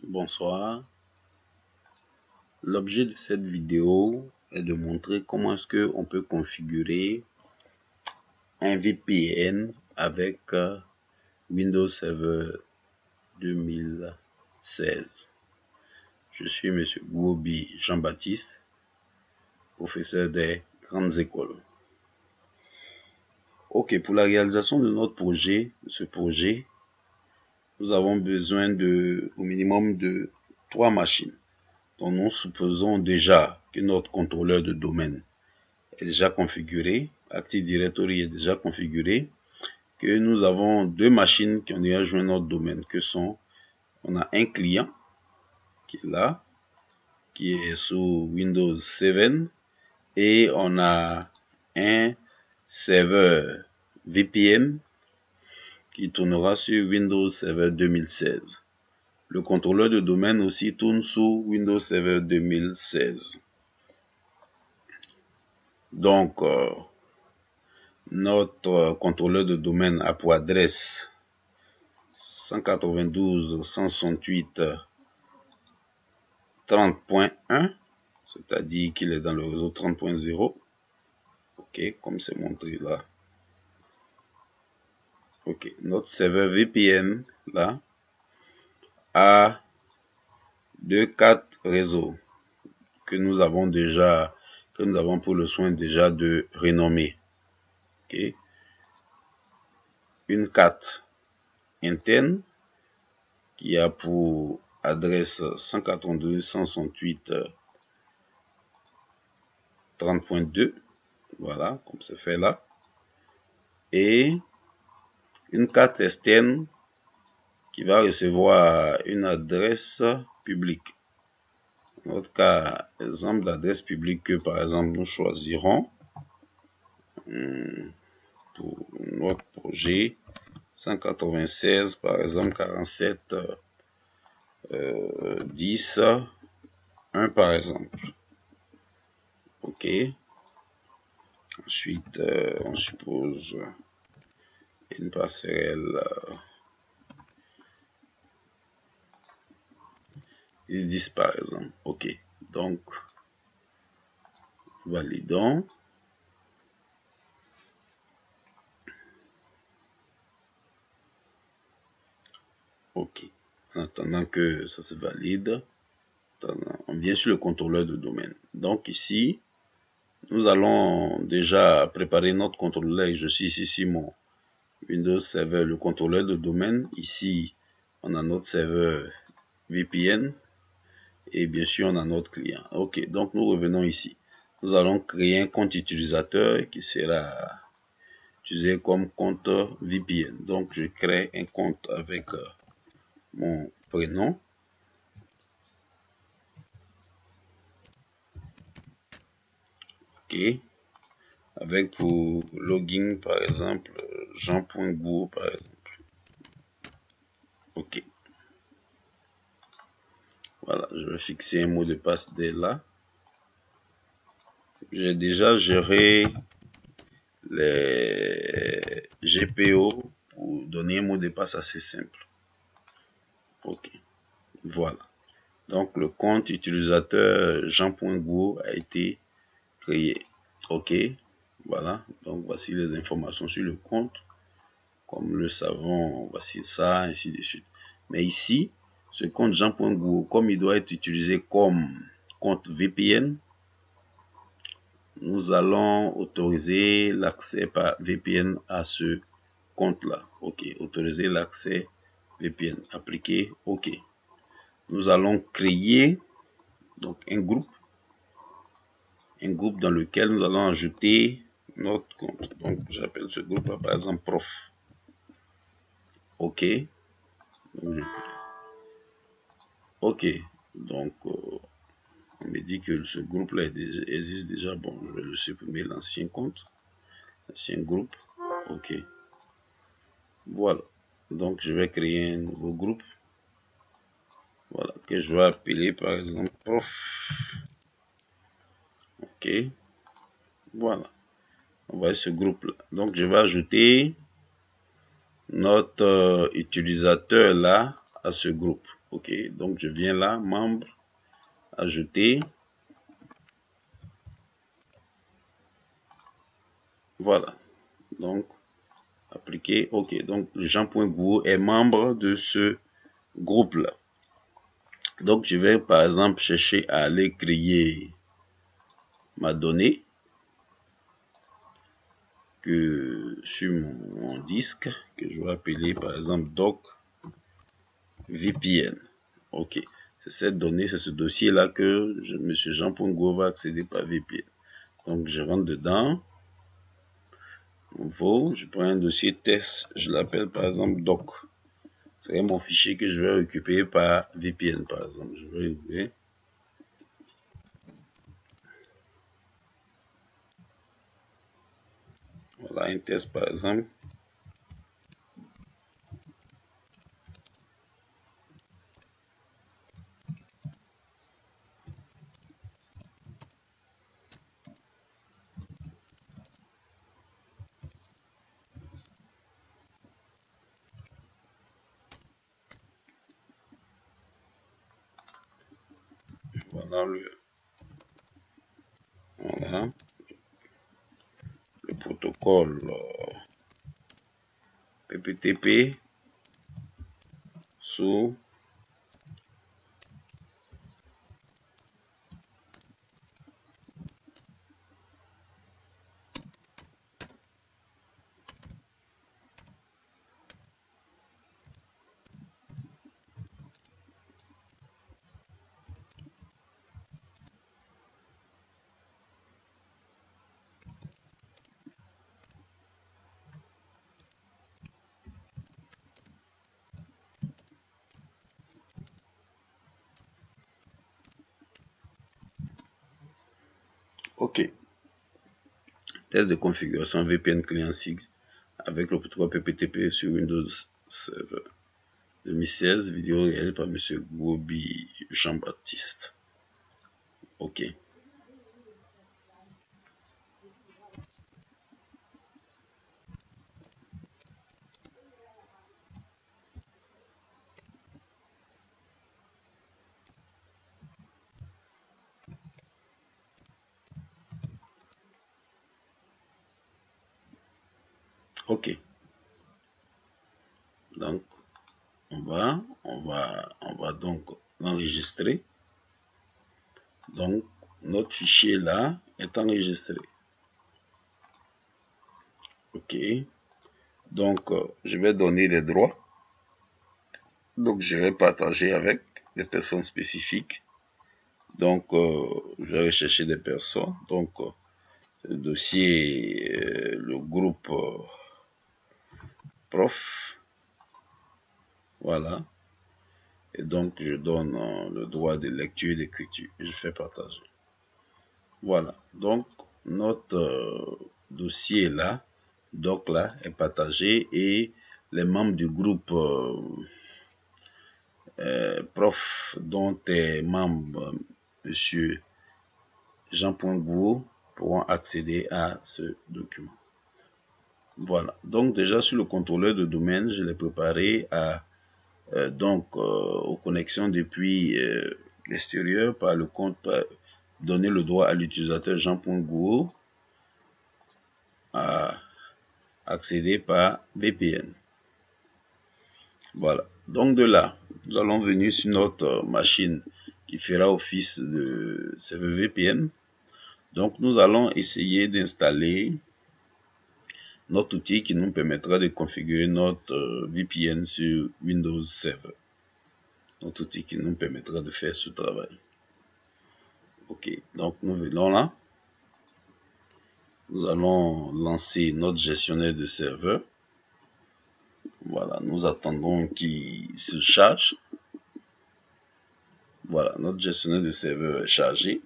Bonsoir. L'objet de cette vidéo est de montrer comment est-ce que on peut configurer un VPN avec Windows Server 2016. Je suis Monsieur Gouobi Jean-Baptiste, professeur des grandes écoles. Ok, pour la réalisation de notre projet, nous avons besoin au minimum de 3 machines. Donc nous supposons déjà que notre contrôleur de domaine est déjà configuré, Active Directory est déjà configuré, que nous avons 2 machines qui ont déjà joint notre domaine, que sont, on a un client qui est là, qui est sous Windows 7, et on a un serveur VPN qui tournera sur Windows Server 2016. Le contrôleur de domaine aussi tourne sous Windows Server 2016. Donc, notre contrôleur de domaine a pour adresse 192.168.30.1, c'est-à-dire qu'il est dans le réseau 30.0. Ok, comme c'est montré là. Ok, notre serveur VPN là a 4 réseaux que nous avons pour le soin déjà de renommer. Ok, une carte interne qui a pour adresse 192.168.30.2, voilà, comme c'est fait là, et une carte externe qui va recevoir une adresse publique. Dans notre cas, exemple d'adresse publique que par exemple nous choisirons pour notre projet 196 par exemple 47 10 1 par exemple. Ok, ensuite on suppose une passerelle 10 par exemple. Ok, donc validons. Ok, en attendant que ça se valide, on vient sur le contrôleur de domaine. Donc ici, nous allons déjà préparer notre contrôleur. Je suis ici sur mon Windows Server, le contrôleur de domaine. Ici, on a notre serveur VPN et bien sûr, on a notre client. Ok, donc nous revenons ici. Nous allons créer un compte utilisateur qui sera utilisé comme compte VPN. Donc, je crée un compte avec mon prénom. Ok, avec pour login par exemple Jean.Gou par exemple. Ok, voilà, je vais fixer un mot de passe dès là. J'ai déjà géré les GPO pour donner un mot de passe assez simple. Ok, voilà, donc le compte utilisateur Jean.Gou a été créé. Ok, voilà, donc voici les informations sur le compte. Comme le savons, voici ça, ainsi de suite. Mais ici, ce compte Jean.Gou, comme il doit être utilisé comme compte VPN, nous allons autoriser l'accès par VPN à ce compte-là. Ok, autoriser l'accès VPN, appliquer, ok. Nous allons créer donc un groupe dans lequel nous allons ajouter notre compte. Donc j'appelle ce groupe là par exemple prof. Ok. Ok, donc on me dit que ce groupe là existe déjà. Bon, je vais le supprimer, l'ancien compte, l'ancien groupe. Ok, voilà, donc je vais créer un nouveau groupe, voilà, que je vais appeler par exemple prof. Ok, voilà, on va ce groupe là. Donc je vais ajouter notre utilisateur là à ce groupe. Ok, donc je viens là, membre, ajouter. Voilà, donc appliquer. Ok, donc Jean.Gouault est membre de ce groupe-là. Donc je vais par exemple chercher à aller créer ma donnée que sur mon disque que je vais appeler par exemple doc VPN. Ok, c'est cette donnée, c'est ce dossier là que monsieur Jean.Gouault va accéder par VPN. Donc je rentre dedans, nouveau, je prends un dossier test, je l'appelle par exemple doc. C'est mon fichier que je vais récupérer par VPN par exemple. Je vais ouvrir. Voilà un test par exemple. Voilà voilà, le protocole PPTP sous ok. Test de configuration VPN client 6 avec le protocole PPTP sur Windows Server 2016, vidéo réelle par monsieur Gobi Jean-Baptiste. Ok. Ok. Donc on va donc l'enregistrer. Donc notre fichier là est enregistré. Ok. Donc je vais donner les droits. Donc je vais partager avec des personnes spécifiques. Donc je vais rechercher des personnes. Donc le dossier, le groupe prof. Voilà. Et donc je donne le droit de lecture et d'écriture. Je fais partager. Voilà. Donc notre dossier là, doc là, est partagé et les membres du groupe prof dont est membre monsieur Jean.Gouault pourront accéder à ce document. Voilà. Donc déjà sur le contrôleur de domaine, je l'ai préparé à aux connexions depuis l'extérieur par le compte, donner le droit à l'utilisateur Jean.Gouault à accéder par VPN. Voilà. Donc de là, nous allons venir sur notre machine qui fera office de serveur VPN. Donc nous allons essayer d'installer notre outil qui nous permettra de configurer notre VPN sur Windows Server. Notre outil qui nous permettra de faire ce travail. Ok, donc nous venons là. Nous allons lancer notre gestionnaire de serveur. Voilà, nous attendons qu'il se charge. Voilà, notre gestionnaire de serveur est chargé.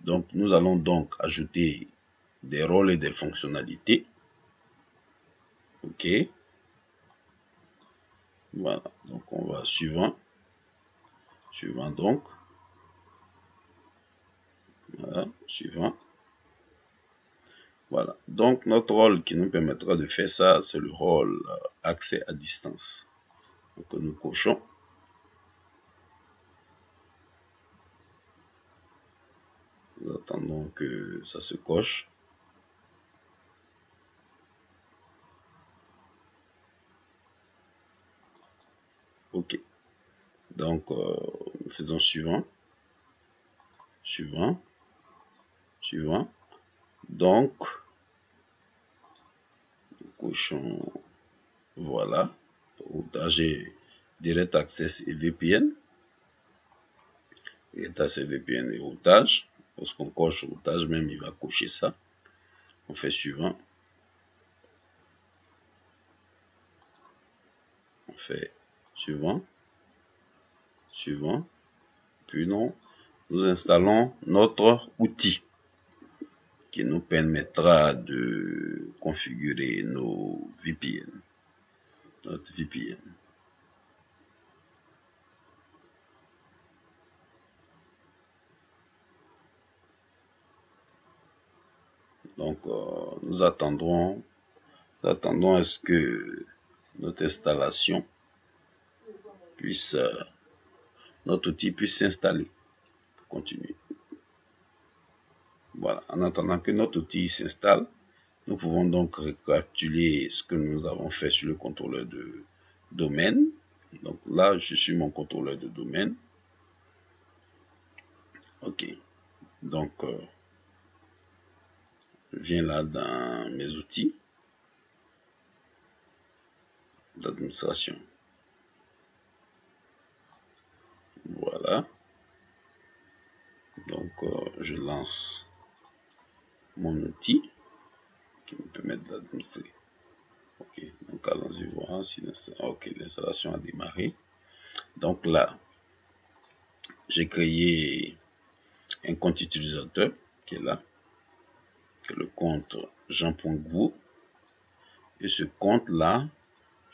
Donc nous allons donc ajouter des rôles et des fonctionnalités. Ok. Voilà, donc on va suivant. Suivant donc. Voilà, suivant. Voilà, donc notre rôle qui nous permettra de faire ça, c'est le rôle accès à distance. Donc nous cochons. Nous attendons que ça se coche. Ok. Donc, nous faisons suivant. Suivant. Suivant. Donc, nous cochons, voilà, routage Direct Access et VPN. Direct Access VPN et routage. Lorsqu'on coche routage, même il va cocher ça. On fait suivant. On fait suivant. Suivant. Puis nous installons notre outil qui nous permettra de configurer nos VPN. Notre VPN. Donc, nous attendons à ce que notre installation puisse, notre outil puisse s'installer. Continuer. Voilà. En attendant que notre outil s'installe, nous pouvons donc récapituler ce que nous avons fait sur le contrôleur de domaine. Donc là, je suis mon contrôleur de domaine. Ok. Donc, je viens là dans mes outils d'administration. Voilà. Donc, je lance mon outil qui me permet d'administrer. Ok, donc allons-y voir si l'installation a démarré. Donc là, j'ai créé un compte utilisateur qui est là, qui est le compte Jean.Gou. Et ce compte là,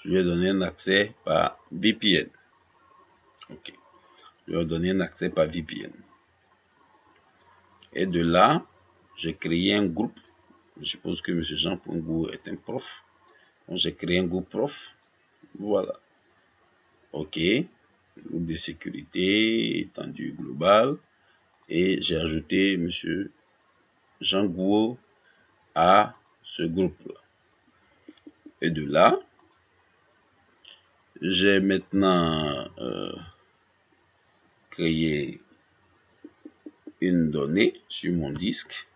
je lui ai donné un accès par VPN. Ok, je lui ai donné un accès par VPN. Et de là, j'ai créé un groupe. Je suppose que M. Jean.Gou est un prof. Donc j'ai créé un groupe prof. Voilà. Ok. Groupe de sécurité, étendue globale. Et j'ai ajouté M. Jean Gou à ce groupe-là. Et de là, j'ai maintenant créé une donnée sur mon disque.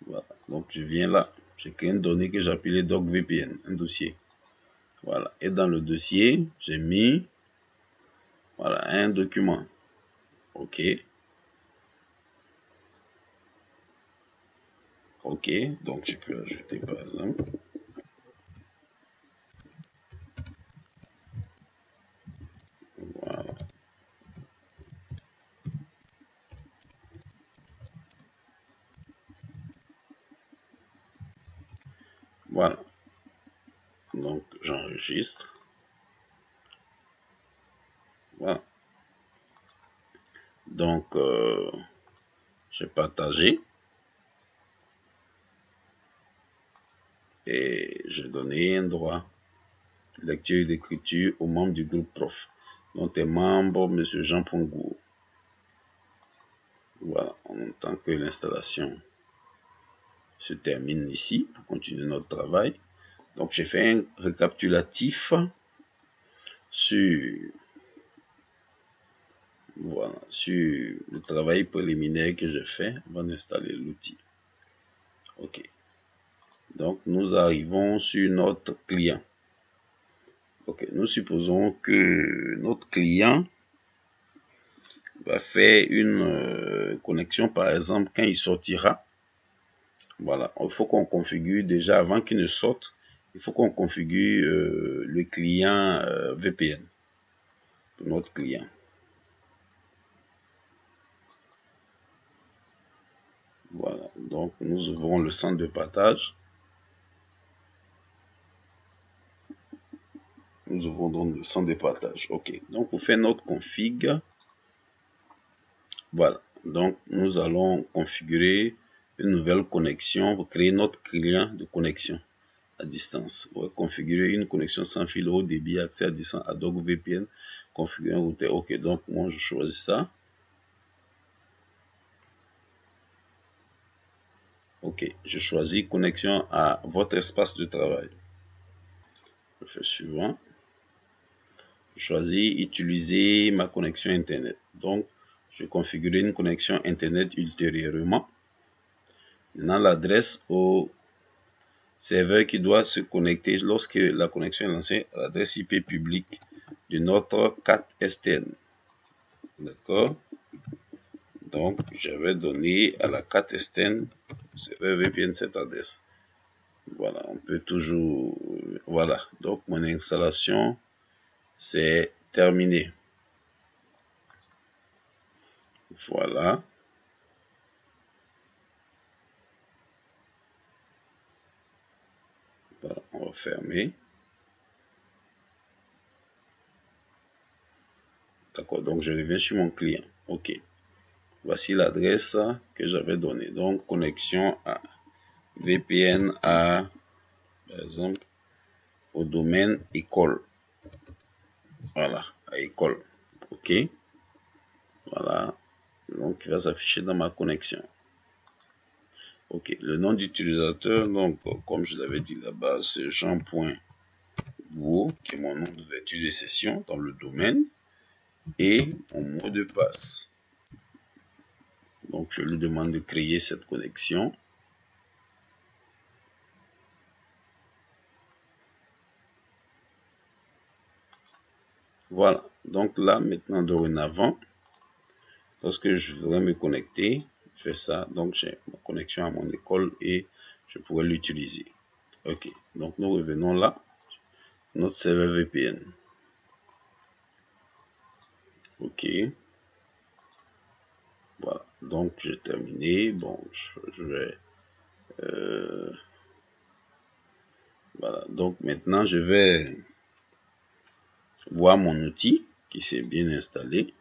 Voilà. Donc je viens là. J'ai créé une donnée que j'ai appelée docvpn, un dossier. Voilà. Et dans le dossier, j'ai mis voilà, un document. Ok. Ok. Donc je peux ajouter par exemple. Voilà. Voilà. Donc j'enregistre. Voilà. Donc j'ai partagé. Et j'ai donné un droit de lecture et d'écriture aux membres du groupe prof, dont est membre M. Jean.Gou. Voilà, en même temps que l'installation se termine ici pour continuer notre travail. Donc j'ai fait un récapitulatif sur, voilà, sur le travail préliminaire que j'ai fait avant d'installer l'outil. Ok. Donc nous arrivons sur notre client. Ok, nous supposons que notre client va faire une connexion, par exemple, quand il sortira. Voilà, il faut qu'on configure déjà, avant qu'il ne sorte, il faut qu'on configure le client VPN pour notre client. Voilà, donc nous ouvrons le centre de partage. Nous ouvrons donc le centre de partage. Ok, donc pour faire notre config, voilà, donc nous allons configurer une nouvelle connexion pour créer notre client de connexion à distance. On va configurer une connexion sans fil haut débit, accès à distance à VPN, configurer un routeur. Ok, donc moi je choisis ça. Ok, je choisis connexion à votre espace de travail. Je fais suivant. Je choisis utiliser ma connexion Internet. Donc, je configure une connexion Internet ultérieurement. Maintenant, l'adresse au serveur qui doit se connecter lorsque la connexion est lancée, l'adresse IP publique de notre carte externe. D'accord? Donc, je vais donner à la carte externe serveur VPN cette adresse. Voilà, on peut toujours... Voilà, donc mon installation, c'est terminé. Voilà. Voilà, on va fermer. D'accord, donc je reviens sur mon client. Ok. Voici l'adresse que j'avais donnée. Donc, connexion à VPN à, par exemple, au domaine école. Voilà, à école. Ok. Voilà. Donc, il va s'afficher dans ma connexion. Ok. Le nom d'utilisateur, donc, comme je l'avais dit là-bas, c'est Jean.Gouault, qui est mon nom d'ouverture de session dans le domaine. Et mon mot de passe. Donc, je lui demande de créer cette connexion. Voilà. Donc là, maintenant, dorénavant, lorsque je voudrais me connecter, je fais ça. Donc, j'ai ma connexion à mon école et je pourrais l'utiliser. Ok. Donc, nous revenons là. Notre serveur VPN. Ok. Voilà. Donc, j'ai terminé. Bon, je vais... voilà. Donc, maintenant, je vais voir mon outil qui s'est bien installé.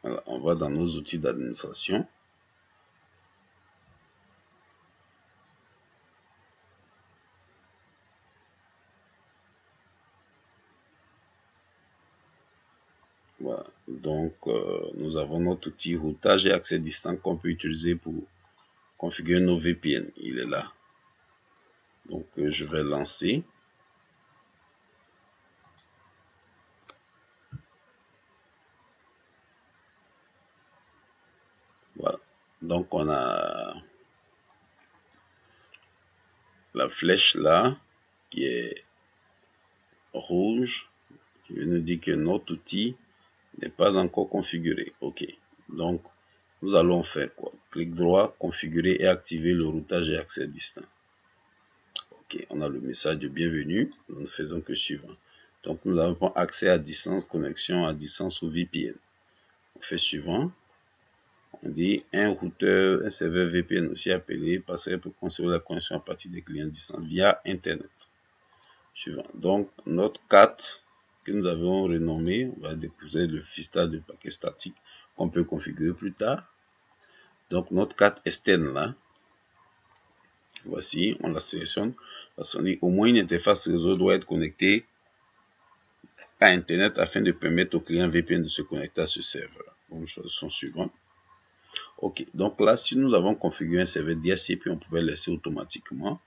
Voilà. On va dans nos outils d'administration. Voilà. Donc, nous avons notre outil routage et accès distant qu'on peut utiliser pour configurer nos VPN. Il est là. Donc, je vais lancer. Voilà. Donc, on a la flèche là qui est rouge qui nous dit que notre outil n'est pas encore configuré. Ok. Donc, nous allons faire quoi? Clic droit, configurer et activer le routage et accès distant. Ok, on a le message de bienvenue. Nous ne faisons que suivant. Donc, nous avons accès à distance, connexion à distance ou VPN. On fait suivant. On dit un routeur, un serveur VPN aussi appelé passerait pour conserver la connexion à partir des clients distants via Internet. Suivant. Donc, notre carte que nous avons renommée, on va déposer le fichier de paquet statique qu'on peut configurer plus tard. Donc, notre carte externe là, voici, on la sélectionne parce qu'on dit au moins une interface réseau doit être connectée à Internet afin de permettre aux clients VPN de se connecter à ce serveur. Donc, choisissons suivant. Ok, donc là, si nous avons configuré un serveur DHCP, on pouvait laisser automatiquement.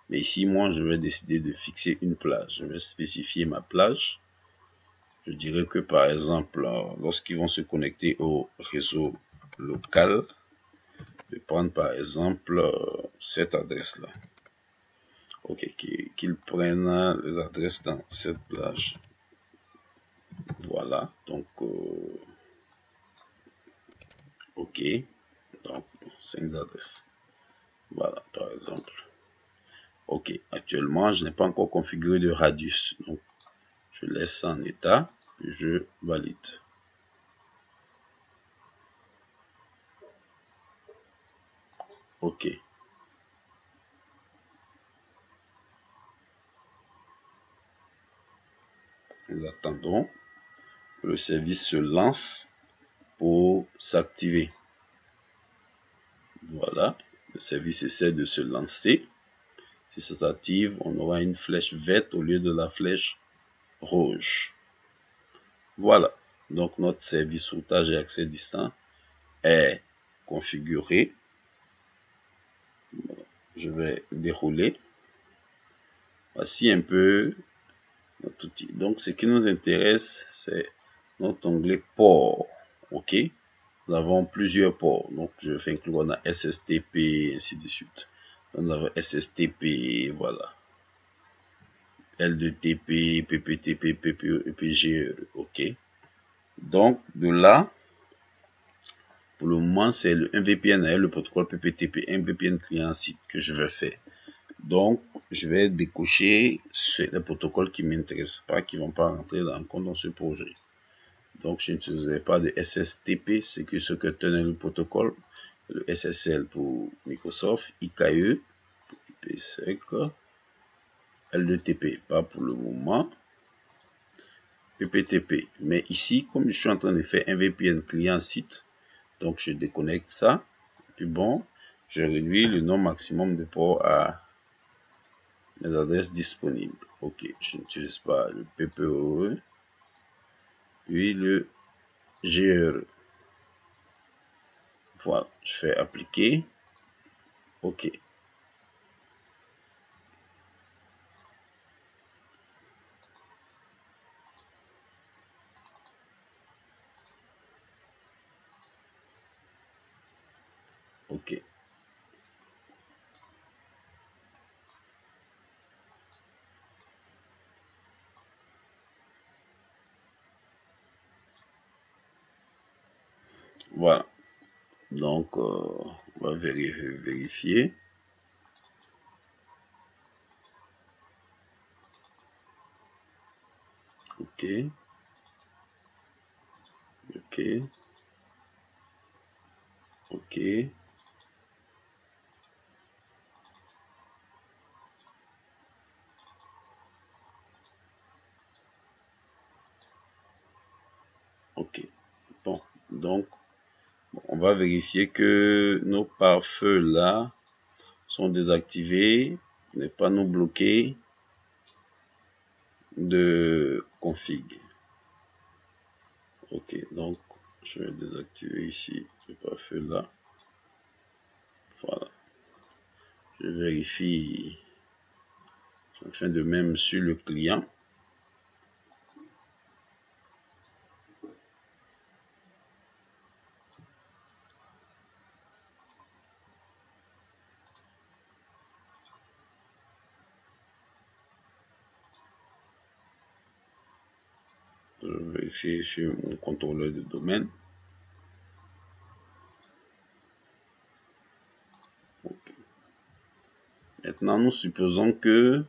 Mais ici, moi, je vais décider de fixer une plage. Je vais spécifier ma plage. Je dirais que, par exemple, lorsqu'ils vont se connecter au réseau local, je vais prendre, par exemple, cette adresse-là. Ok, qu'ils prennent les adresses dans cette plage. Voilà, donc, ok. Donc, 5 adresses. Voilà, par exemple. Ok, actuellement, je n'ai pas encore configuré de radius. Donc, je laisse ça en état, puis je valide. Ok. Nous attendons que le service se lance pour s'activer. Voilà, le service essaie de se lancer. Si ça s'active, on aura une flèche verte au lieu de la flèche rouge. Voilà, donc notre service routage et accès distant est configuré. Je vais dérouler. Voici un peu notre outil. Donc, ce qui nous intéresse, c'est notre onglet port. OK. Nous avons plusieurs ports. Donc, je fais inclure, on a SSTP, ainsi de suite. Donc, nous avons SSTP, voilà. L2TP, PPTP, PPE, EPGE, OK. Donc, de là, pour le moment, c'est le MVPN, le protocole PPTP, MVPN client site que je vais faire. Donc, je vais décocher les protocoles qui ne m'intéressent pas, qui ne vont pas rentrer dans ce projet. Donc, je n'utiliserai pas de SSTP, c'est que ce que tenait le protocole, le SSL pour Microsoft, IKE, IPsec, L2TP, pas pour le moment, PPTP. Mais ici, comme je suis en train de faire un VPN client-site, donc je déconnecte ça, puis bon, je réduis le nombre maximum de ports à les adresses disponibles. Ok, je n'utilise pas le PPOE, puis le GRE. Voilà, je fais appliquer. Ok. Ok. Voilà. Donc, on va vérifier. Ok. Ok. Ok. Ok. Bon. Donc, on va vérifier que nos pare-feux là sont désactivés. Ne pas nous bloquer de config. Ok. Donc, je vais désactiver ici le pare-feu là. Voilà. Je vérifie. Je fais de même sur le client. Je vérifie sur mon contrôleur de domaine. Okay. Maintenant, nous supposons que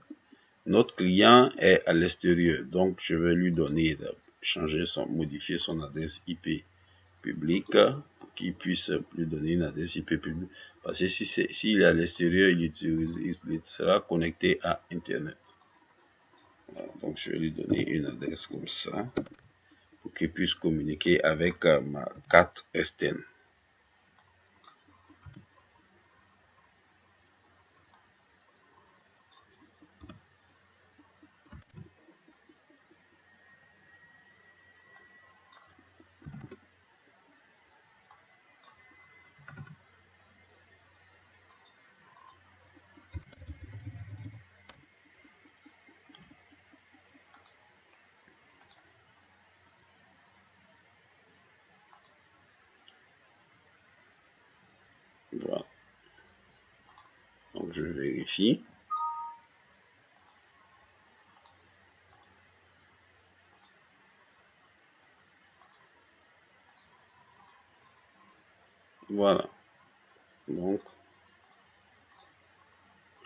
notre client est à l'extérieur. Donc, je vais lui donner, modifier son adresse IP publique pour qu'il puisse lui donner une adresse IP publique. Parce que s'il est à l'extérieur, il sera connecté à Internet. Voilà, donc, je vais lui donner une adresse comme ça pour qu'il puisse communiquer avec ma carte externe. Voilà. Donc, je vérifie. Voilà. Donc,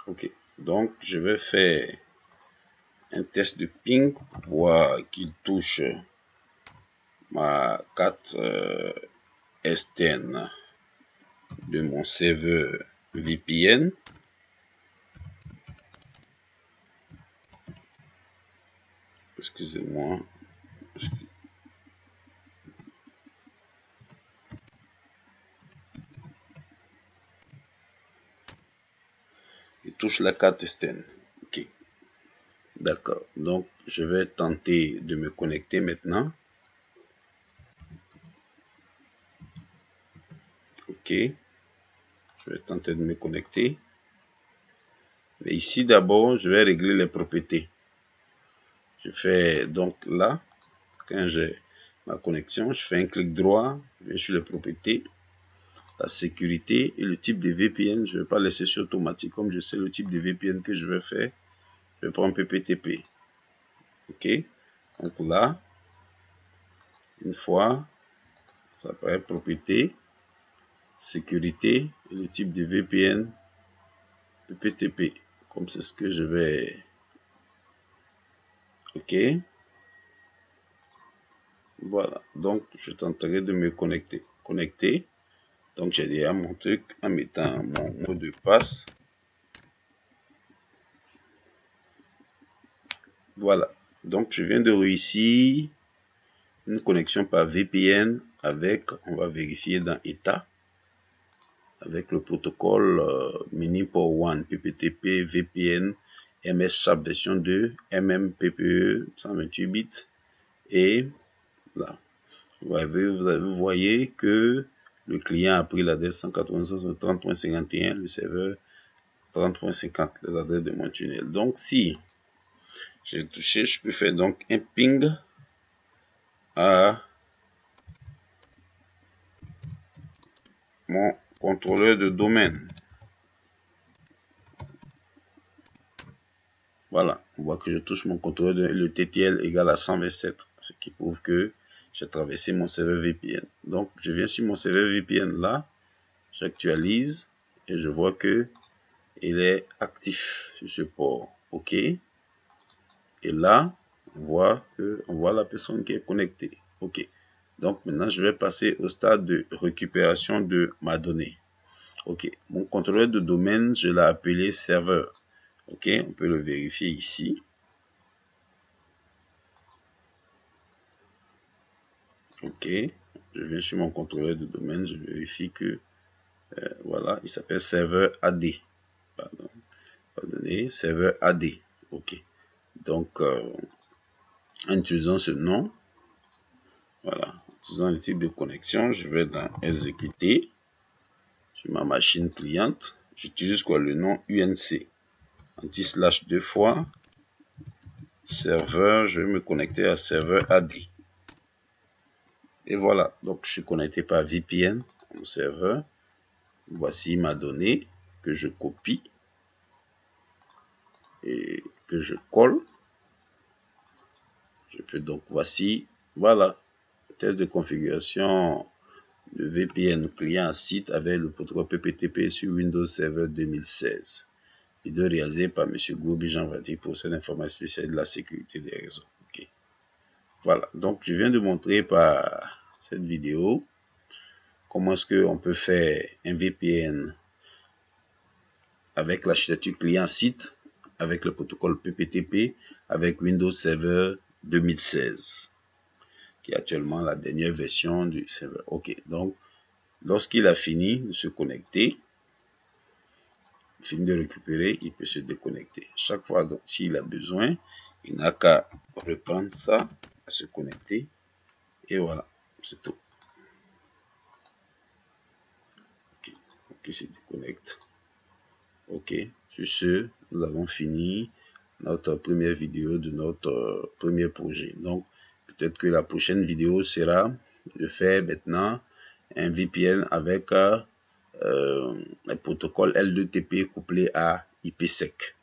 ok. Donc, je vais faire un test de ping pour voir qu'il touche ma carte externe de mon serveur VPN. Excusez-moi. Il touche la carte externe. Ok. D'accord. Donc, je vais tenter de me connecter maintenant. Ok. Je vais tenter de me connecter. Mais ici, d'abord, je vais régler les propriétés. Je fais donc là, quand j'ai ma connexion, je fais un clic droit, je vais sur les propriétés, la sécurité et le type de VPN. Je ne vais pas laisser sur automatique, comme je sais le type de VPN que je vais faire. Je vais prendre PPTP. Ok. Donc là, une fois, ça apparaît propriété, sécurité et le type de VPN PPTP. Comme c'est ce que je vais. Ok. Voilà. Donc, je tenterai de me connecter. Donc, j'ai déjà mon truc en mettant mon mot de passe. Voilà. Donc, je viens de réussir une connexion par VPN avec, on va vérifier dans État, avec le protocole Mini-Port 1 PPTP VPN MS SHAP version 2 MMPPE 128 bits. Et là, vous voyez que le client a pris l'adresse 196.30.51, le serveur 30.50, les adresses de mon tunnel. Donc, si j'ai touché, je peux faire donc un ping à mon contrôleur de domaine. Voilà, on voit que je touche mon contrôleur de le TTL égale à 127, ce qui prouve que j'ai traversé mon serveur VPN. Donc, je viens sur mon serveur VPN là, j'actualise et je vois que il est actif sur ce port. OK. Et là, on voit la personne qui est connectée. OK. Donc, maintenant, je vais passer au stade de récupération de ma donnée. OK. Mon contrôleur de domaine, je l'ai appelé serveur. OK. On peut le vérifier ici. OK. Je viens sur mon contrôleur de domaine. Je vérifie que, voilà, il s'appelle serveur AD. Pardonnez, serveur AD. OK. Donc, en utilisant ce nom, voilà, en utilisant le type de connexion, je vais dans exécuter sur ma machine cliente. J'utilise quoi? Le nom UNC. Anti-slash 2 fois. Serveur, je vais me connecter à serveur AD. Et voilà, donc je suis connecté par VPN au serveur. Voici ma donnée que je copie et que je colle. Je peux donc, voici, voilà, test de configuration de VPN client à site avec le protocole PPTP sur Windows Server 2016. Vidéo réalisée par M. Goubi Jean-Vadi pour cette information spéciale de la sécurité des réseaux. Okay. Voilà, donc je viens de montrer par cette vidéo comment est-ce qu'on peut faire un VPN avec l'architecture client-site, avec le protocole PPTP, avec Windows Server 2016, qui est actuellement la dernière version du serveur. Ok, donc lorsqu'il a fini de se connecter, fini de récupérer, il peut se déconnecter. Chaque fois, donc, s'il a besoin, il n'a qu'à reprendre ça, à se connecter, et voilà, c'est tout. Ok, donc il se déconnecte. Ok, sur ce, nous avons fini notre première vidéo de notre premier projet. Donc, peut-être que la prochaine vidéo sera de faire maintenant un VPN avec un protocole L2TP couplé à IPsec.